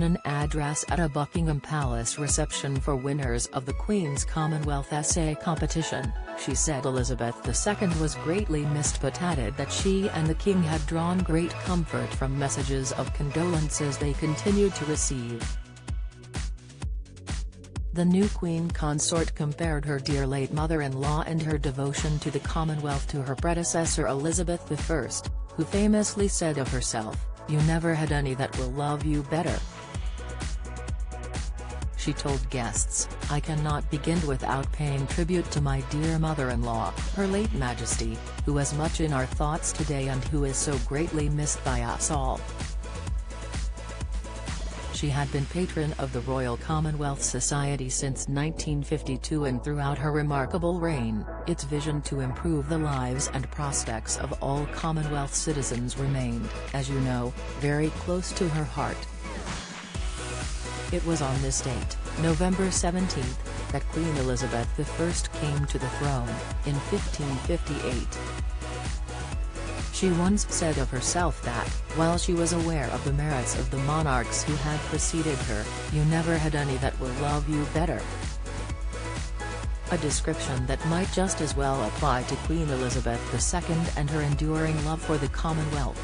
In an address at a Buckingham Palace reception for winners of the Queen's Commonwealth essay competition, she said Elizabeth II was greatly missed but added that she and the King had drawn great comfort from messages of condolences they continued to receive. The new Queen consort compared her dear late mother-in-law and her devotion to the Commonwealth to her predecessor Elizabeth I, who famously said of herself, "You never had any that will love you better." She told guests, "I cannot begin without paying tribute to my dear mother-in-law, Her late Majesty, who is much in our thoughts today and who is so greatly missed by us all." She had been patron of the Royal Commonwealth Society since 1952 and throughout her remarkable reign, its vision to improve the lives and prospects of all Commonwealth citizens remained, as you know, very close to her heart. It was on this date, November 17, that Queen Elizabeth I came to the throne, in 1558. She once said of herself that, while she was aware of the merits of the monarchs who had preceded her, "You never had any that will love you better." A description that might just as well apply to Queen Elizabeth II and her enduring love for the Commonwealth.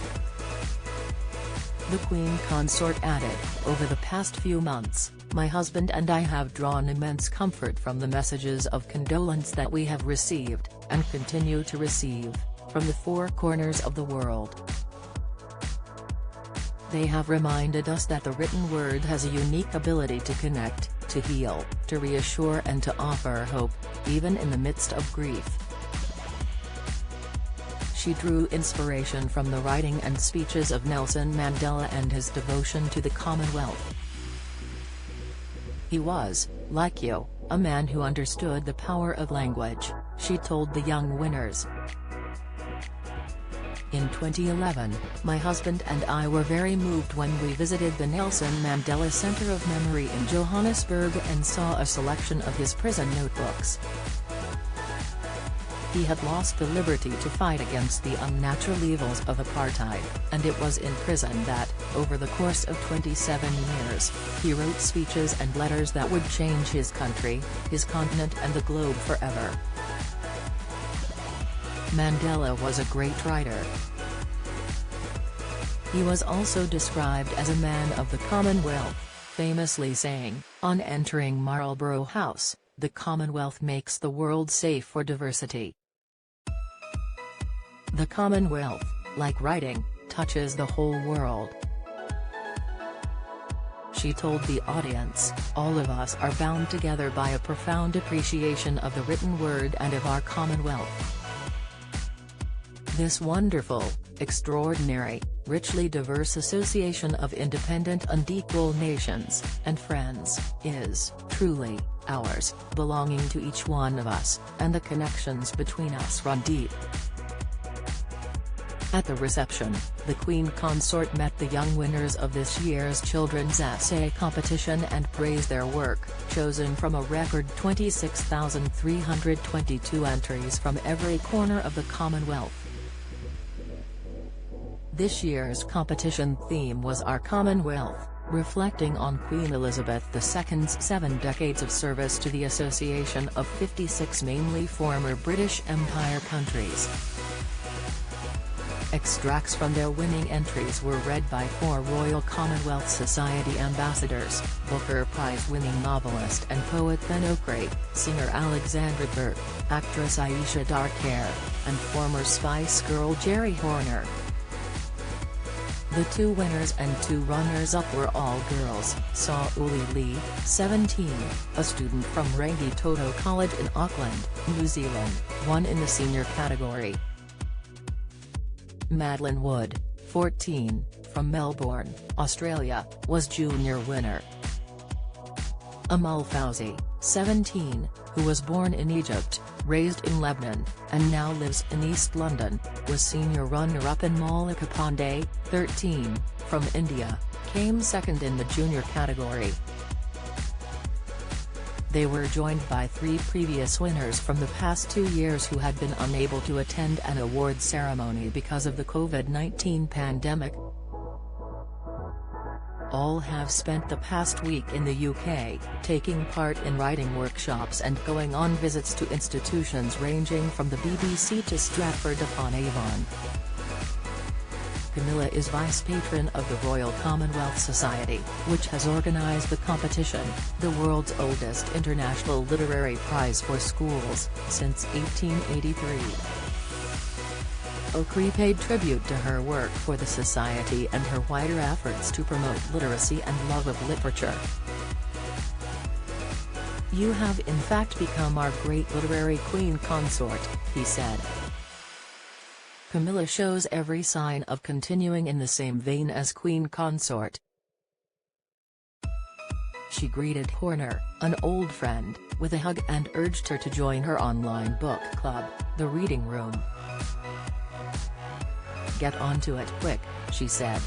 The Queen consort added, "Over the past few months, my husband and I have drawn immense comfort from the messages of condolence that we have received, and continue to receive, from the four corners of the world. They have reminded us that the written word has a unique ability to connect, to heal, to reassure and to offer hope, even in the midst of grief." She drew inspiration from the writing and speeches of Nelson Mandela and his devotion to the Commonwealth. "He was, like you, a man who understood the power of language," she told the young winners. "In 2011, my husband and I were very moved when we visited the Nelson Mandela Center of Memory in Johannesburg and saw a selection of his prison notebooks. He had lost the liberty to fight against the unnatural evils of apartheid, and it was in prison that, over the course of 27 years, he wrote speeches and letters that would change his country, his continent and the globe forever." Mandela was a great writer. He was also described as a man of the Commonwealth, famously saying, on entering Marlborough House, "The Commonwealth makes the world safe for diversity." The Commonwealth, like writing, touches the whole world. She told the audience, "All of us are bound together by a profound appreciation of the written word and of our Commonwealth. This wonderful, extraordinary, richly diverse association of independent and equal nations, and friends, is, truly, ours, belonging to each one of us, and the connections between us run deep." At the reception, the Queen consort met the young winners of this year's children's essay competition and praised their work, chosen from a record 26,322 entries from every corner of the Commonwealth. This year's competition theme was Our Commonwealth, reflecting on Queen Elizabeth II's 7 decades of service to the association of 56 mainly former British Empire countries. Extracts from their winning entries were read by 4 Royal Commonwealth Society ambassadors, Booker Prize-winning novelist and poet Ben Okri, singer Alexandra Burke, actress Aisha Darkare, and former Spice Girl Jerry Horner. The 2 winners and 2 runners-up were all girls, Saw Uli Lee, 17, a student from Rangitoto College in Auckland, New Zealand, won in the senior category. Madeline Wood, 14, from Melbourne, Australia, was junior winner. Amal Fauzi, 17, who was born in Egypt, raised in Lebanon, and now lives in East London, was senior runner-up, and Malika Pandey, 13, from India, came second in the junior category. They were joined by 3 previous winners from the past 2 years who had been unable to attend an award ceremony because of the COVID-19 pandemic. all have spent the past week in the UK, taking part in writing workshops and going on visits to institutions ranging from the BBC to Stratford-upon-Avon. Camilla is vice-patron of the Royal Commonwealth Society, which has organised the competition, the world's oldest international literary prize for schools, since 1883. Okri paid tribute to her work for the Society and her wider efforts to promote literacy and love of literature. "You have in fact become our great literary queen consort," he said. Camilla shows every sign of continuing in the same vein as Queen Consort. She greeted Horner, an old friend, with a hug and urged her to join her online book club, The Reading Room. "Get onto it quick," she said.